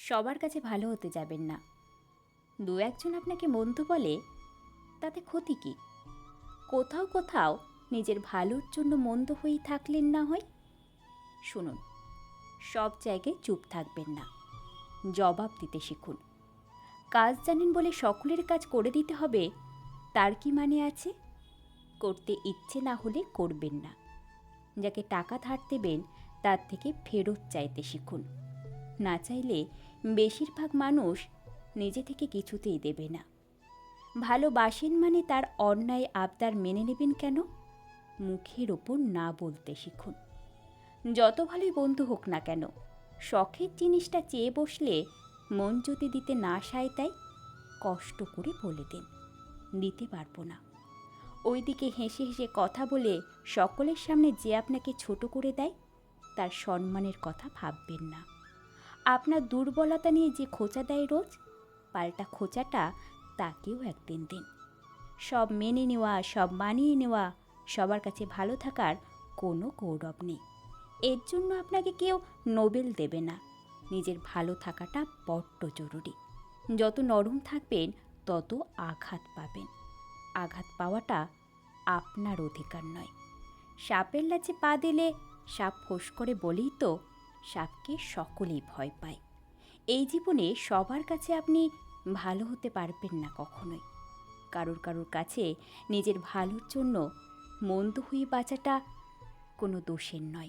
সবার কাছে ভালো হতে যাবেন না। দু একজন আপনাকে মন্দ বলে, তাতে ক্ষতি কী? কোথাও কোথাও নিজের ভালোর জন্য মন্দ হয়েই থাকলেন না হয়। শুনুন, সব জায়গায় চুপ থাকবেন না, জবাব দিতে শিখুন। কাজ জানেন বলে সকলের কাজ করে দিতে হবে, তার কি মানে আছে? করতে ইচ্ছে না হলে করবেন না। যাকে টাকা ধার দেবেন তার থেকে ফেরত চাইতে শিখুন। না চাইলে বেশিরভাগ মানুষ নিজে থেকে কিছুতেই দেবে না। ভালোবাসেন মানে তার অন্যায় আবদার মেনে নেবেন কেন? মুখের ওপর না বলতে শিখুন। যত ভালোই বন্ধু হোক না কেন, শখের জিনিসটা চেয়ে বসলে মন যদি দিতে না সায় তাই কষ্ট করে বলে দিন, দিতে পারবো না। ওইদিকে হেসে হেসে কথা বলে সকলের সামনে যে আপনাকে ছোট করে দেয়, তার সম্মানের কথা ভাববেন না। আপনার দুর্বলতা নিয়ে যে খোঁচা দেয় রোজ, পাল্টা খোঁচাটা তাকেও একদিন দিন। সব মেনে নেওয়া, সব মানিয়ে নেওয়া, সবার কাছে ভালো থাকার কোনো গৌরব নেই। এর জন্য আপনাকে কেউ নোবেল দেবে না। নিজের ভালো থাকাটা বড্ড জরুরি। যত নরম থাকবেন তত আঘাত পাবেন। আঘাত পাওয়াটা আপনার অধিকার নয়। সাপের ল্যাচে পা দিলে সাপ ফোঁস করে বলেই তো সাপকে সকলেই ভয় পায়। এই জীবনে সবার কাছে আপনি ভালো হতে পারবেন না কখনোই। কারোর কারোর কাছে নিজের ভালোর জন্য মন্দ হয়ে বাঁচাটা কোনো দোষের নয়।